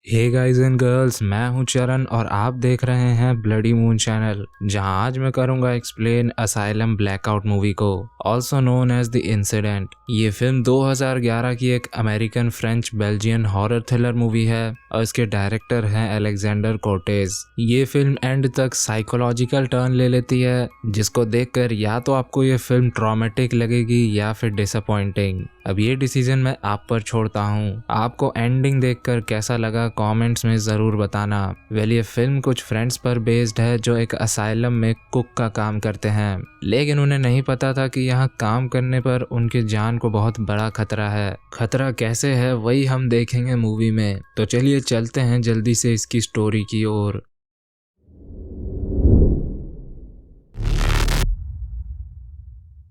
Hey guys and girls, मैं हूं चरण और आप देख रहे हैं ब्लडी मून चैनल, जहां आज मैं करूंगा एक्सप्लेन असाइलम ब्लैकआउट मूवी को, also known as the incident. ये फिल्म 2011 की एक American French Belgian horror thriller movie है और इसके डायरेक्टर हैं अलेक्जेंडर कोर्टेज। ये फिल्म एंड तक साइकोलॉजिकल टर्न ले लेती है, जिसको देखकर या तो आपको ये फिल्म ट्रॉमेटिक लगेगी या फिर डिसअपॉइंटिंग। अब ये डिसीजन मैं आप पर छोड़ता हूँ। आपको एंडिंग देखकर कैसा लगा कमेंट्स में ज़रूर बताना। ये फिल्म कुछ फ्रेंड्स पर बेस्ड है जो एक असाइलम में कुक का काम करते हैं, लेकिन उन्हें नहीं पता था कि यहाँ काम करने पर उनकी जान को बहुत बड़ा खतरा है। खतरा कैसे है वही हम देखेंगे मूवी में। तो चलिए चलते हैं जल्दी से इसकी स्टोरी की ओर।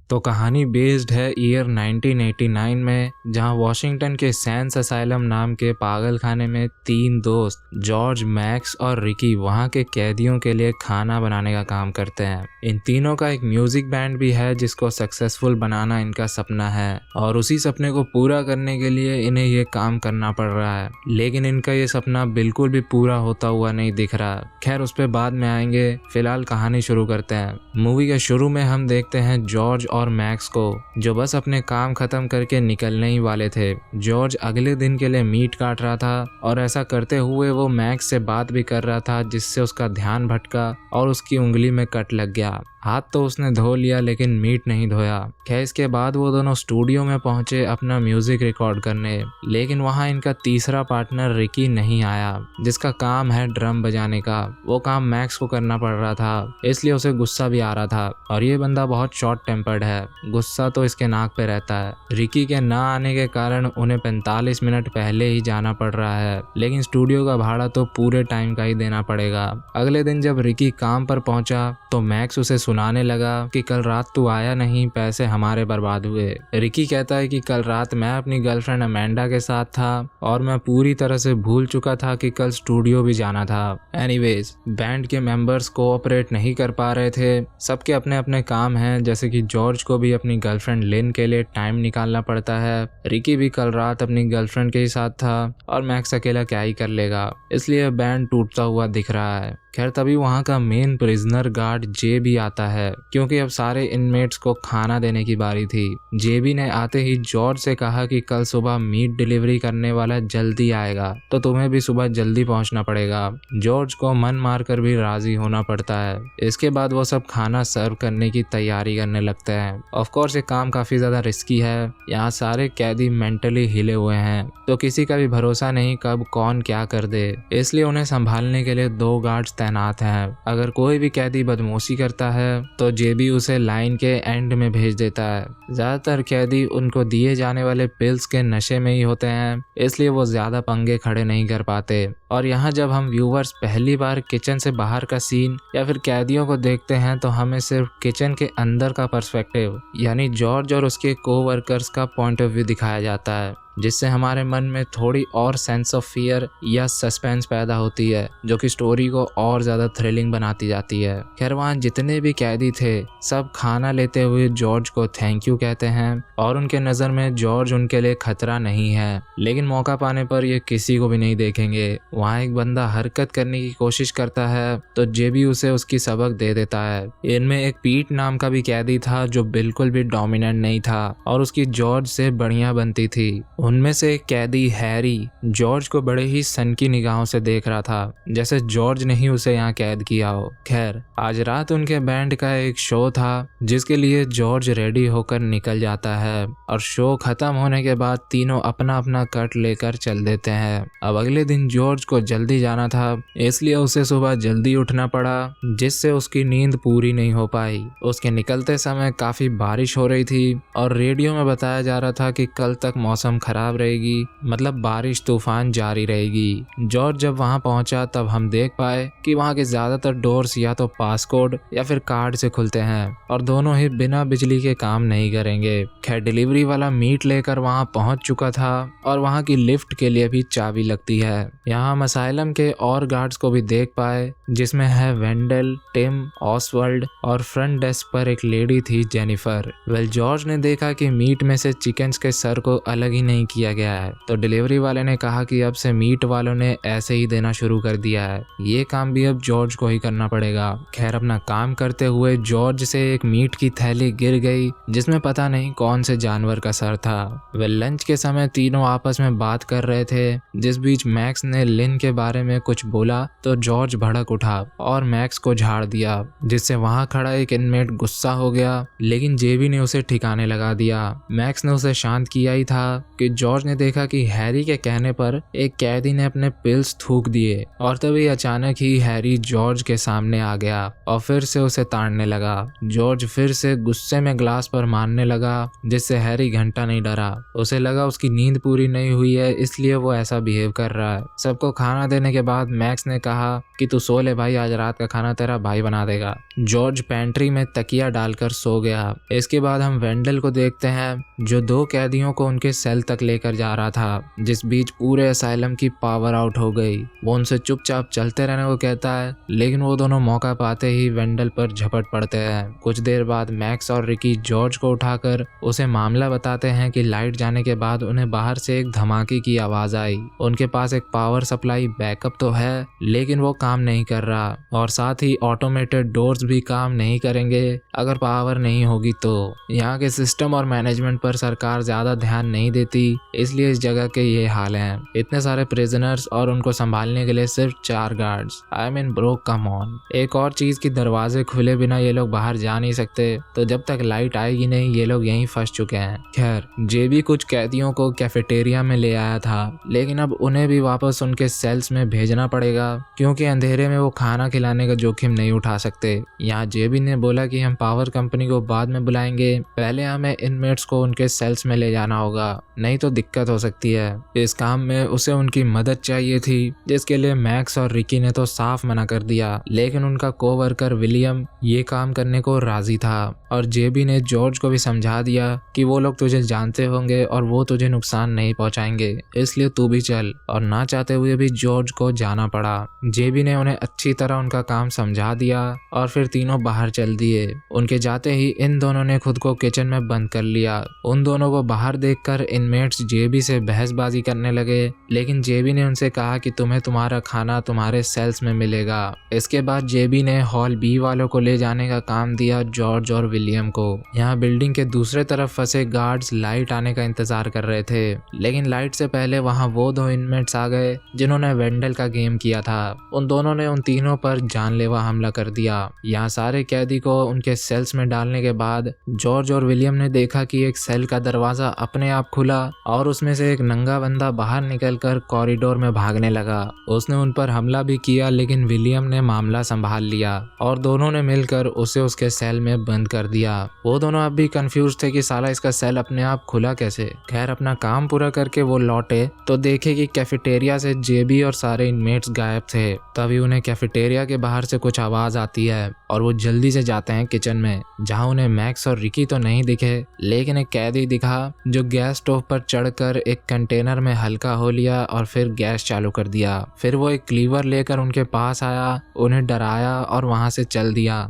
तो कहानी बेस्ड है ईयर 1989 में, जहां वॉशिंगटन के सैंस असाइलम नाम के पागल खाने में तीन दोस्त जॉर्ज, मैक्स और रिकी वहां के कैदियों के लिए खाना बनाने का काम करते हैं। इन तीनों का एक म्यूजिक बैंड भी है जिसको सक्सेसफुल बनाना इनका सपना है, और उसी सपने को पूरा करने के लिए इन्हें ये काम करना पड़ रहा है। लेकिन इनका ये सपना बिल्कुल भी पूरा होता हुआ नहीं दिख रहा। खैर, उस पर बाद में आएंगे, फिलहाल कहानी शुरू करते हैं। मूवी के शुरू में हम देखते हैं जॉर्ज और मैक्स को, जो बस अपने काम खत्म करके निकलने ही वाले थे। जॉर्ज अगले दिन के लिए मीट काट रहा था, और ऐसा करते हुए वो मैक्स से बात भी कर रहा था, जिससे उसका ध्यान भटका और उसकी उंगली में कट लग गया। हाथ तो उसने धो लिया लेकिन मीट नहीं धोया। खैर, इसके बाद वो दोनों स्टूडियो में पहुंचे अपना म्यूजिक रिकॉर्ड करने, लेकिन वहां इनका तीसरा पार्टनर रिकी नहीं आया, जिसका काम है ड्रम बजाने का। वो काम मैक्स को करना पड़ रहा था, इसलिए उसे गुस्सा भी आ रहा था, और ये बंदा बहुत शॉर्ट टेम्पर्ड है। गुस्सा तो इसके नाक पे रहता है। रिकी के ना आने के कारण उन्हें 45 मिनट पहले ही जाना पड़ रहा है, लेकिन स्टूडियो का भाड़ा तो पूरे टाइम का ही देना पड़ेगा। अगले दिन जब रिकी काम पर पहुंचा तो मैक्स उसे सुनाने लगा कि कल रात तू आया नहीं, पैसे हमारे बर्बाद हुए। रिकी कहता है कि कल रात मैं अपनी गर्लफ्रेंड अमेंडा के साथ था और मैं पूरी तरह से भूल चुका था कि कल स्टूडियो भी जाना था। एनीवेज, बैंड के मेंबर्स कोऑपरेट नहीं कर पा रहे थे। सबके अपने अपने काम हैं, जैसे कि जॉर्ज को भी अपनी गर्लफ्रेंड लिन के लिए टाइम निकालना पड़ता है। रिकी भी कल रात अपनी गर्लफ्रेंड के ही साथ था, और मैक्स अकेला क्या ही कर लेगा, इसलिए बैंड टूटता हुआ दिख रहा है। खैर, तभी वहाँ का मेन प्रिजनर गार्ड जे भी आता है, क्योंकि अब सारे इनमेट्स को खाना देने की बारी थी। जेबी ने आते ही जॉर्ज से कहा कि कल सुबह मीट डिलीवरी करने वाला जल्दी आएगा, तो तुम्हें भी सुबह जल्दी पहुंचना पड़ेगा। जॉर्ज को मन मारकर भी राजी होना पड़ता है। इसके बाद वो सब खाना सर्व करने की तैयारी करने लगते हैं। ऑफ कोर्स ये काम काफी ज्यादा रिस्की है। यहाँ सारे कैदी मेंटली हिले हुए हैं, तो किसी का भी भरोसा नहीं कब कौन क्या कर दे, इसलिए उन्हें संभालने के लिए 2 गार्ड्स तैनात हैं। अगर कोई भी कैदी बदमाशी करता है तो जेबी उसे लाइन के एंड में भेज देता है। ज्यादातर कैदी उनको दिए जाने वाले पिल्स के नशे में ही होते हैं, इसलिए वो ज्यादा पंगे खड़े नहीं कर पाते। और यहाँ जब हम व्यूवर्स पहली बार किचन से बाहर का सीन या फिर कैदियों को देखते हैं, तो हमें सिर्फ किचन के अंदर का पर्सपेक्टिव, यानी जॉर्ज और उसके कोवर्कर्स का पॉइंट ऑफ व्यू दिखाया जाता है, जिससे हमारे मन में थोड़ी और सेंस ऑफ फियर या सस्पेंस पैदा होती है, जो कि स्टोरी को और ज़्यादा थ्रिलिंग बनाती जाती है। खैर, वहाँ जितने भी कैदी थे सब खाना लेते हुए जॉर्ज को थैंक यू कहते हैं, और उनके नज़र में जॉर्ज उनके लिए खतरा नहीं है। लेकिन मौका पाने पर ये किसी को भी नहीं देखेंगे। वहाँ एक बंदा हरकत करने की कोशिश करता है, तो जेबी उसे उसकी सबक दे देता है। इनमें एक पीट नाम का भी कैदी था जो बिल्कुल भी डोमिनेंट नहीं था, और उसकी जॉर्ज से बढ़िया बनती थी। उनमें से एक कैदी हैरी जॉर्ज को बड़े ही सन की निगाहों से देख रहा था, जैसे जॉर्ज ने ही उसे यहाँ कैद किया हो। खैर, आज रात उनके बैंड का एक शो था, जिसके लिए जॉर्ज रेडी होकर निकल जाता है, और शो खत्म होने के बाद तीनों अपना अपना कट लेकर चल देते हैं। अब अगले दिन जॉर्ज को जल्दी जाना था, इसलिए उसे सुबह जल्दी उठना पड़ा, जिससे उसकी नींद पूरी नहीं हो पाई। उसके निकलते समय काफी बारिश हो रही थी, और रेडियो में बताया जा रहा था कि कल तक मौसम खराब रहेगी, मतलब बारिश तूफान जारी रहेगी। जॉर्ज जब वहां पहुंचा तब हम देख पाए कि वहां के ज्यादातर डोर्स या तो पासकोड या फिर कार्ड से खुलते हैं, और दोनों ही बिना बिजली के काम नहीं करेंगे। खैर, डिलीवरी वाला मीट लेकर वहां पहुंच चुका था, और वहां की लिफ्ट के लिए भी चाबी लगती है। यहाँ हम असाइलम के और गार्ड्स को भी देख पाए, जिसमें है वेंडल, टिम, ऑसवर्ल्ड, और फ्रंट डेस्क पर एक लेडी थी जेनिफर। जॉर्ज ने देखा कि मीट में से चिकन्स के सर को अलग ही नहीं नहीं किया गया है। तो डिलीवरी वाले ने कहा कि अब से मीट वालों ने ऐसे ही देना शुरू कर दिया है, ये काम भी अब जॉर्ज को ही करना पड़ेगा। खैर अपना काम करते हुए जॉर्ज से एक मीट की थैली गिर गई जिसमें पता नहीं कौन से जानवर का सर था। वे लंच के समय तीनों आपस में बात कर रहे थे। जिस बीच मैक्स ने लिन के बारे में कुछ बोला तो जॉर्ज भड़क उठा और मैक्स को झाड़ दिया, जिससे वहां खड़ा एक इनमेट गुस्सा हो गया, लेकिन जेबी ने उसे ठिकाने लगा दिया। मैक्स ने उसे शांत किया ही था कि जॉर्ज ने देखा कि हैरी के कहने पर एक कैदी ने अपने पिल्स थूक दिए और तभी अचानक ही हैरी जॉर्ज के सामने आ गया और फिर से उसे ताड़ने लगा। जॉर्ज फिर से गुस्से में ग्लास पर मारने लगा, जिससे हैरी घंटा नहीं डरा। उसे लगा उसकी नींद पूरी नहीं हुई है, इसलिए वो ऐसा बिहेव कर रहा है। सबको खाना देने के बाद मैक्स ने कहा कि तू सो ले भाई, आज रात का खाना तेरा भाई बना देगा। जॉर्ज पेंट्री में तकिया डालकर सो गया। इसके बाद हम वेंडल को देखते हैं जो दो कैदियों को उनके सेल तक लेकर जा रहा था। जिस बीच पूरे असाइलम की पावर आउट हो गई। वो उनसे चुपचाप चलते रहने को कहता है, लेकिन वो दोनों मौका पाते ही वेंडल पर झपट पड़ते हैं। कुछ देर बाद मैक्स और रिकी जॉर्ज को उठाकर उसे मामला बताते हैं कि लाइट जाने के बाद उन्हें बाहर से एक धमाके की आवाज आई। उनके पास एक पावर सप्लाई बैकअप तो है, लेकिन वो काम नहीं कर रहा और साथ ही ऑटोमेटेड डोर्स भी काम नहीं करेंगे अगर पावर नहीं होगी तो। यहाँ के सिस्टम और मैनेजमेंट पर सरकार ज्यादा ध्यान नहीं देती, इसलिए इस जगह के ये हाल हैं। इतने सारे प्रिजनर्स और उनको संभालने के लिए सिर्फ 4 guards. I mean bro come on. एक और चीज की दरवाजे खुले बिना ये लोग बाहर जा नहीं सकते, तो जब तक लाइट आएगी नहीं ये लोग यहीं फंस चुके हैं। खैर जेबी कुछ कैदियों को कैफेटेरिया में ले आया था, लेकिन अब उन्हें भी वापस उनके सेल्स में भेजना पड़ेगा क्योंकि अंधेरे में वो खाना खिलाने का जोखिम नहीं उठा सकते। यहाँ जेबी ने बोला कि हम पावर कंपनी को बाद में बुलाएंगे, पहले हमें इनमेट्स को उनके सेल्स में ले जाना होगा, नहीं तो दिक्कत हो सकती है। इस काम में उसे उनकी मदद चाहिए थी, जिसके लिए मैक्स और रिकी ने तो साफ मना कर दिया, लेकिन उनका कोवर्कर विलियम ये काम करने को राजी था और जेबी ने जॉर्ज को भी समझा दिया कि वो लोग तुझे जानते होंगे और वो तुझे नुकसान नहीं पहुंचाएंगे, इसलिए तू भी चल। और ना चाहते हुए भी जॉर्ज को जाना पड़ा। जेबी ने उन्हें अच्छी तरह उनका काम समझा दिया और फिर तीनों बाहर चल दिए। उनके जाते ही इन दोनों ने खुद को किचन में बंद कर लिया। उन दोनों को बाहर देखकर इनमेट्स जेबी से बहसबाजी करने लगे, लेकिन जेबी ने उनसे कहा कि तुम्हें तुम्हारा खाना तुम्हारे सेल्स में मिलेगा। इसके बाद जेबी ने हॉल बी वालों को ले जाने का काम दिया जॉर्ज और विलियम को। यहाँ बिल्डिंग के दूसरे तरफ फंसे गार्ड्स लाइट आने का इंतजार कर रहे थे, लेकिन लाइट से पहले वहाँ वो 2 इनमेट्स आ गए जिन्होंने वेंडल का गेम किया था। उन दोनों ने उन तीनों पर जानलेवा हमला कर दिया। यहाँ सारे कैदी को उनके सेल्स में डालने के बाद जॉर्ज और विलियम ने देखा कि एक सेल का दरवाजा अपने आप खुला और उसमें से एक नंगा बंदा बाहर निकलकर कॉरिडोर में भागने लगा। उसने उन पर हमला भी किया, लेकिन विलियम ने मामला संभाल लिया और दोनों ने मिलकर उसे उसके सेल में बंद कर दिया। वो दोनों अब भी कंफ्यूज थे कि साला इसका सेल अपने आप खुला कैसे। खैर अपना काम पूरा करके वो लौटे तो देखे कि कैफेटेरिया से जेबी और सारे इनमेट्स गायब थे। तभी उन्हें कैफेटेरिया के बाहर से कुछ आवाज आती है और वो जल्दी से जाते हैं किचन में, जहां उन्हें मैक्स और रिकी तो नहीं दिखे, लेकिन एक कैदी दिखा जो गैस स्टोव पर चढ़कर एक कंटेनर में हल्का हो लिया और फिर गैस चालू कर दिया। फिर वो एक क्लीवर लेकर उनके पास आया, उन्हें डराया और वहां से चल दिया।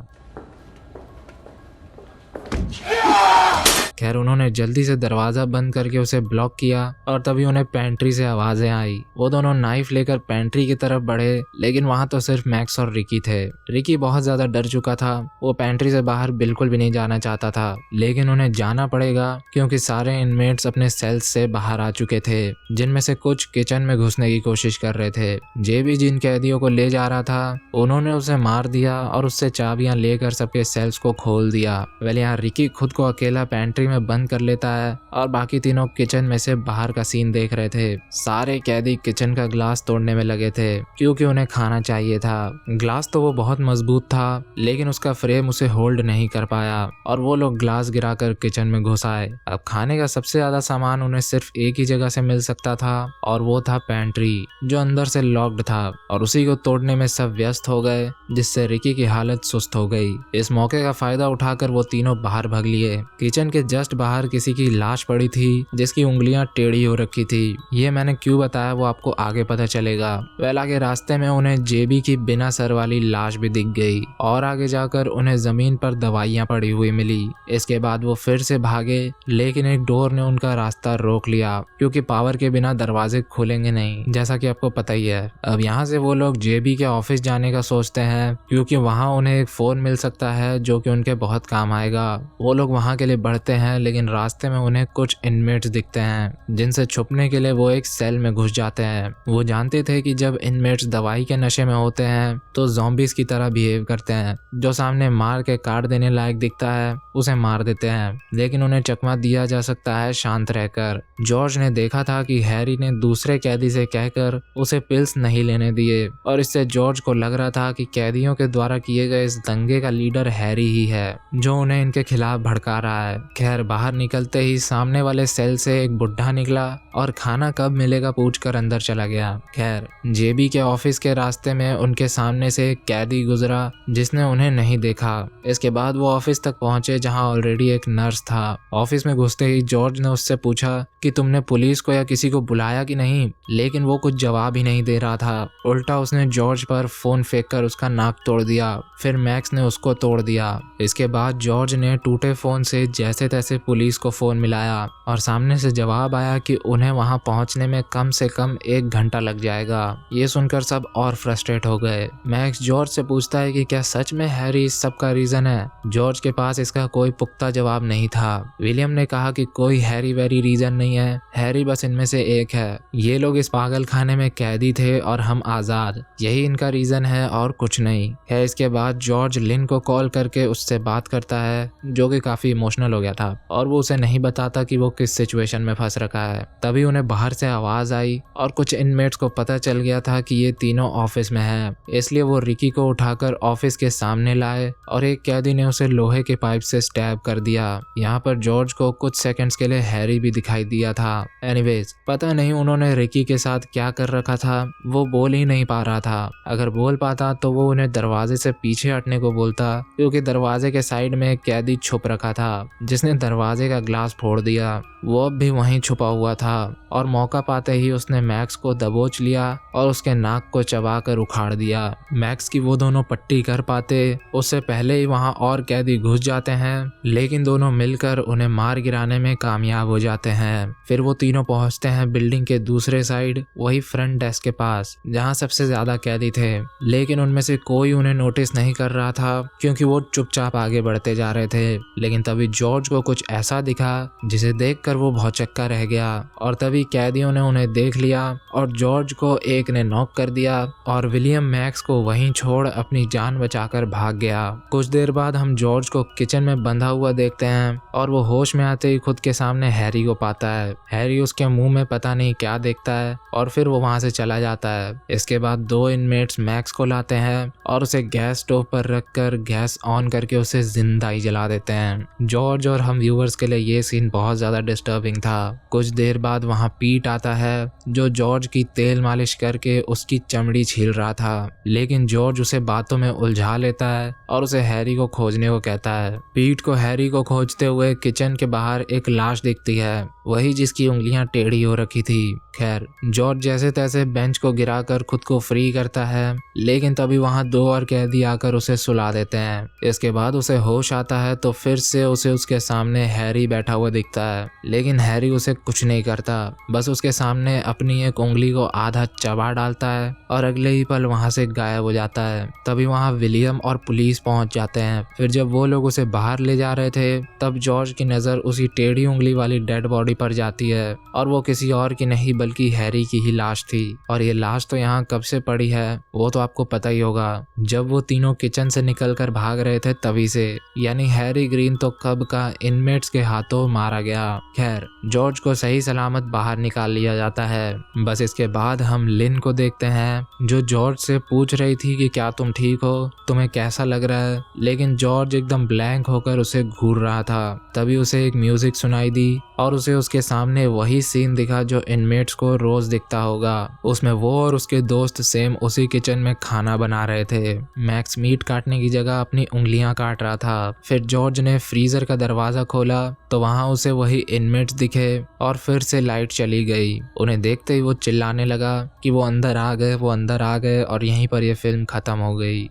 खैर उन्होंने जल्दी से दरवाजा बंद करके उसे ब्लॉक किया और तभी उन्हें पेंट्री से आवाजें आई। वो दोनों नाइफ लेकर पेंट्री की तरफ बढ़े, लेकिन वहां तो सिर्फ मैक्स और रिकी थे। रिकी बहुत ज्यादा डर चुका था, वो पेंट्री से बाहर बिल्कुल भी नहीं जाना चाहता था, लेकिन उन्हें जाना पड़ेगा क्योंकि सारे इनमेट्स अपने सेल्स से बाहर आ चुके थे, जिनमें से कुछ किचन में घुसने की कोशिश कर रहे थे। जेबी जिन कैदियों को ले जा रहा था उन्होंने उसे मार दिया और उससे चाबियां लेकर सबके सेल्स को खोल दिया। वेल यहाँ रिकी खुद को अकेला पेंट्री में बंद कर लेता है और बाकी तीनों किचन में से बाहर का सीन देख रहे थे। सारे कैदी किचन का ग्लास तोड़ने में लगे थे क्योंकि उन्हें खाना चाहिए था। ग्लास तो वो बहुत मजबूत था, लेकिन उसका फ्रेम उसे होल्ड नहीं कर पाया और वो लोग ग्लास गिराकर किचन में घुस आए। अब खाने का सबसे ज्यादा सामान उन्हें सिर्फ एक ही जगह से मिल सकता था और वो था पेंट्री, जो अंदर से लॉक्ड था, और उसी को तोड़ने में सब व्यस्त हो गए, जिससे रिकी की हालत सुस्त हो गई। इस मौके का फायदा उठाकर वो तीनों बाहर भाग लिए। किचन के जस्ट जस्ट बाहर किसी की लाश पड़ी थी जिसकी उंगलियां टेढ़ी हो रखी थी। ये मैंने क्यों बताया वो आपको आगे पता चलेगा। वेल आगे रास्ते में उन्हें जेबी की बिना सर वाली लाश भी दिख गई और आगे जाकर उन्हें जमीन पर दवाइयां पड़ी हुई मिली। इसके बाद वो फिर से भागे, लेकिन एक डोर ने उनका रास्ता रोक लिया क्योंकि पावर के बिना दरवाजे खुलेंगे नहीं, जैसा कि आपको पता ही है। अब यहाँ से वो लोग जेबी के ऑफिस जाने का सोचते हैं क्योंकि वहाँ उन्हें एक फोन मिल सकता है जो कि उनके बहुत काम आएगा। वो लोग वहाँ के लिए बढ़ते हैं, लेकिन रास्ते में उन्हें कुछ इनमेट्स दिखते हैं जिनसे छुपने के लिए वो एक सेल में घुस जाते हैं। वो जानते थे कि जब इनमेट्स दवाई के नशे में होते हैं तो ज़ॉम्बीज की तरह बिहेव करते हैं। जो सामने मार के काट देने लायक दिखता है उसे मार देते हैं, लेकिन उन्हें चकमा दिया जा सकता है शांत रहकर। जॉर्ज ने देखा था कि हैरी ने दूसरे कैदी से कहकर उसे पिल्स नहीं लेने दिए और इससे जॉर्ज को लग रहा था कि कैदियों के द्वारा किए गए इस दंगे का लीडर हैरी ही है जो उन्हें इनके खिलाफ भड़का रहा है। खैर बाहर निकलते ही सामने वाले सेल से एक बुढ़ा निकला और खाना कब मिलेगा पूछकर अंदर चला गया। खैर जेबी के ऑफिस के रास्ते में उनके सामने से एक कैदी गुजरा जिसने उन्हें नहीं देखा। इसके बाद वो ऑफिस तक पहुंचे जहां ऑलरेडी एक नर्स था। ऑफिस में घुसते ही जॉर्ज ने उससे पूछा कि तुमने पुलिस को या किसी को बुलाया कि नहीं, लेकिन वो कुछ जवाब ही नहीं दे रहा था। उल्टा उसने जॉर्ज पर फोन फेंककर उसका नाक तोड़ दिया। फिर मैक्स ने उसको तोड़ दिया। इसके बाद जॉर्ज ने टूटे फोन से जैसे तैसे पुलिस को फोन मिलाया और सामने से जवाब आया कि उन्हें वहां पहुंचने में कम से कम 1 घंटा लग जाएगा। ये सुनकर सब और फ्रस्ट्रेट हो गए। मैक्स जॉर्ज से पूछता है कि क्या सच में हैरी इस सब का रीजन है। जॉर्ज के पास इसका कोई पुख्ता जवाब नहीं था। विलियम ने कहा कि कोई हैरी वेरी रीजन नहीं है, हैरी बस इनमें से एक है। ये लोग इस पागल खाने में कैदी थे और हम आजाद, यही इनका रीजन है और कुछ नहीं है। इसके बाद जॉर्ज लिन को कॉल करके उससे बात करता है जो कि काफी इमोशनल हो गया था और वो उसे नहीं बताता कि वो किस सिचुएशन में फंस रखा है। तभी उन्हें बाहर से आवाज आई और कुछ इनमेट्स को पता चल गया था कि ये तीनों ऑफिस में है, इसलिए वो रिकी को उठाकर ऑफिस के सामने लाए और एक कैदी ने उसे लोहे के पाइप से स्टैब कर दिया। यहाँ पर जॉर्ज को कुछ सेकंड्स के लिए हैरी भी दिखाई दिया था। एनीवेज पता नहीं उन्होंने रिकी के साथ क्या कर रखा था, वो बोल ही नहीं पा रहा था। अगर बोल पाता तो वो उन्हें दरवाजे से पीछे हटने को बोलता क्योंकि दरवाजे के साइड में एक कैदी छुप रखा था जिसने दरवाजे का ग्लास फोड़ दिया। वो अब भी वहीं छुपा हुआ था और मौका पाते ही उसने मैक्स को दबोच लिया और उसके नाक को चबाकर उखाड़ दिया। मैक्स की वो दोनों पट्टी कर पाते उससे पहले ही वहां और कैदी घुस जाते हैं, लेकिन दोनों मिलकर उन्हें मार गिराने में कामयाब हो जाते हैं। फिर वो तीनों पहुंचते हैं बिल्डिंग के दूसरे साइड, वही फ्रंट डेस्क के पास जहां सबसे ज्यादा कैदी थे, लेकिन उनमें से कोई उन्हें नोटिस नहीं कर रहा था क्योंकि वो चुपचाप आगे बढ़ते जा रहे थे। लेकिन तभी जॉर्ज को कुछ ऐसा दिखा जिसे देखकर वो बहुत चक्का रह गया और तभी कैदियों ने उन्हें देख लिया और जॉर्ज को एक ने नॉक कर दिया और विलियम मैक्स को वहीं छोड़ अपनी जान बचाकर भाग गया। कुछ देर बाद हम जॉर्ज को किचन में बंधा हुआ देखते हैं और वो होश में आते ही खुद के सामने हैरी को पाता है। हैरी उसके मुंह में पता नहीं क्या देखता है और फिर वो वहां से चला जाता है। इसके बाद 2 इनमेट्स मैक्स को लाते हैं और उसे गैस स्टोव पर रखकर गैस ऑन करके उसे जिंदा ही जला देते हैं। जॉर्ज और हम व्यूअर्स के लिए ये सीन बहुत ज्यादा डिस्टर्बिंग था। कुछ देर बाद वहां पीट आता है जो जॉर्ज की तेल मालिश करके उसकी चमड़ी छील रहा था, लेकिन जॉर्ज उसे बातों में उलझा लेता है और उसे हैरी को खोजने को कहता है। पीट को हैरी को खोजते हुए किचन के बाहर एक लाश दिखती है, वही जिसकी उंगलियां टेढ़ी हो रखी थी। खैर जॉर्ज जैसे तैसे बेंच को गिराकर खुद को फ्री करता है, लेकिन तभी वहां 2 और कैदी आकर उसे सुला देते हैं। इसके बाद उसे होश आता है तो फिर से उसे उसके सामने हैरी बैठा हुआ दिखता है, लेकिन हैरी उसे कुछ नहीं करता, बस उसके सामने अपनी एक उंगली को आधा चबा डालता है और अगले ही पल वहां से गायब हो जाता है। तभी वहां विलियम और पुलिस पहुंच जाते हैं। फिर जब वो लोग उसे बाहर ले जा रहे थे तब जॉर्ज की नजर उसी टेढ़ी उंगली वाली डेड बॉडी पर जाती है और वो किसी और की नहीं बल्कि हैरी की ही लाश थी। और ये लाश तो यहाँ कब से पड़ी है वो तो आपको पता ही होगा, जब वो तीनों किचन से निकलकर भाग रहे थे तभी से, यानी हैरी ग्रीन तो कब का इनमेट्स के हाथों मारा गया। खैर जॉर्ज को सही सलामत बाहर निकाल लिया जाता है। बस इसके बाद हम लिन को देखते हैं जो जॉर्ज से पूछ रही थी कि क्या तुम ठीक हो, तुम्हें कैसा लग रहा है, लेकिन जॉर्ज एकदम ब्लैंक होकर उसे घूर रहा था। तभी उसे एक म्यूजिक सुनाई दी और उसे उसके सामने वही सीन दिखा जो इनमेट्स मैक्स को रोज दिखता होगा। उसमें वो और उसके दोस्त सेम उसी किचन में खाना बना रहे थे। मैक्स मीट काटने की जगह अपनी उंगलियां काट रहा था। फिर जॉर्ज ने फ्रीजर का दरवाजा खोला तो वहां उसे वही इनमेट्स दिखे और फिर से लाइट चली गई। उन्हें देखते ही वो चिल्लाने लगा कि वो अंदर आ गए, वो अंदर आ गए, और यहीं पर यह फिल्म खत्म हो गई।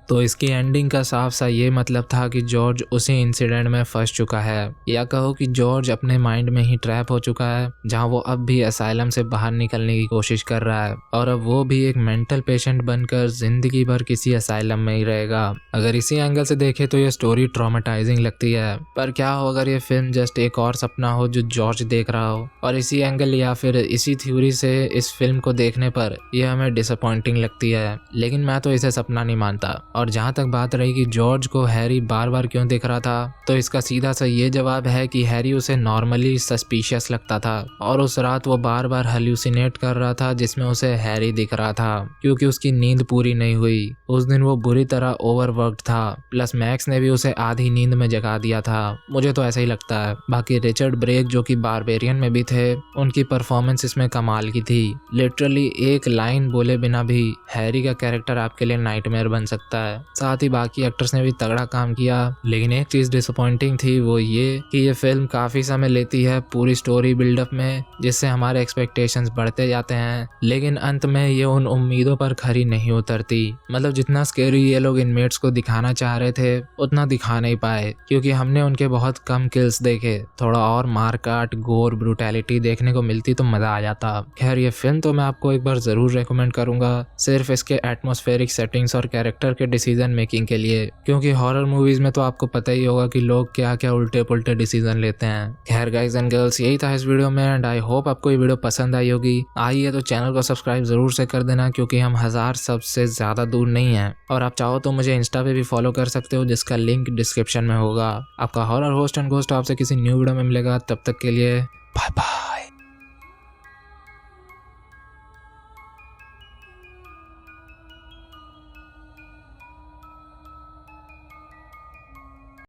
तो इसकी एंडिंग का साफ सा ये मतलब था कि जॉर्ज उसी इंसिडेंट में फंस चुका है, या कहो कि जॉर्ज अपने माइंड में ही ट्रैप हो चुका है, जहां वो अब भी असाइलम से बाहर निकलने की कोशिश कर रहा है और अब वो भी एक मेंटल पेशेंट बनकर जिंदगी भर किसी असाइलम में ही रहेगा। अगर इसी एंगल से देखे तो ये स्टोरी ट्रॉमेटाइजिंग लगती है, पर क्या हो अगर ये फिल्म जस्ट एक और सपना हो जो जॉर्ज देख रहा हो, और इसी एंगल या फिर इसी थ्योरी से इस फिल्म को देखने पर यह हमें डिसअपॉइंटिंग लगती है। लेकिन मैं तो इसे सपना नहीं मानता। और जहाँ तक बात रही कि जॉर्ज को हैरी बार बार क्यों दिख रहा था, तो इसका सीधा सा ये जवाब है कि हैरी उसे नॉर्मली सस्पिशियस लगता था और उस रात वो बार बार हेल्यूसिनेट कर रहा था जिसमें उसे हैरी दिख रहा था, क्योंकि उसकी नींद पूरी नहीं हुई। उस दिन वो बुरी तरह ओवरवर्क्ड था, प्लस मैक्स ने भी उसे आधी नींद में जगा दिया था। मुझे तो ऐसा ही लगता है। बाकी रिचर्ड ब्रेक जो कि बारबेरियन में भी थे, उनकी परफॉर्मेंस इसमें कमाल की थी। लिटरली एक लाइन बोले बिना भी हैरी का कैरेक्टर आपके लिए नाइटमेयर बन सकता है। साथ ही बाकी एक्टर्स ने भी तगड़ा काम किया। लेकिन एक चीज डिसअपॉइंटिंग थी, वो ये कि ये फिल्म काफी समय लेती है पूरी स्टोरी बिल्डअप में, जिससे हमारे एक्सपेक्टेशंस बढ़ते जाते हैं, लेकिन अंत में ये उन उम्मीदों पर खरी नहीं उतरती। मतलब जितना स्केरी ये लोग इनमेट्स को दिखाना चाह रहे थे उतना दिखा नहीं पाए, क्योंकि हमने उनके बहुत कम किल्स देखे। थोड़ा और मारकाट, गोर, ब्रूटैलिटी देखने को मिलती तो मजा आ जाता। खैर ये फिल्म तो मैं आपको एक बार जरूर रेकमेंड करूंगा, सिर्फ इसके एटमॉस्फेरिक सेटिंग्स और कैरेक्टर के डिसीजन मेकिंग के लिए, क्योंकि हॉरर मूवीज में तो आपको पता ही होगा कि लोग क्या क्या उल्टे पुल्टे डिसीजन लेते हैं। खैर गाइज एंड गर्ल्स, यही था इस वीडियो में एंड आई होप आपको ये वीडियो पसंद आई होगी। आई है तो चैनल को सब्सक्राइब जरूर से कर देना, क्योंकि हम 1000 सबसे ज्यादा दूर नहीं है। और आप चाहो तो मुझे इंस्टा पे भी फॉलो कर सकते हो, जिसका लिंक डिस्क्रिप्शन में होगा। आपका हॉरर होस्ट एंड घोस्ट आपसे किसी न्यू वीडियो में मिलेगा। तब तक के लिए बाय बाय।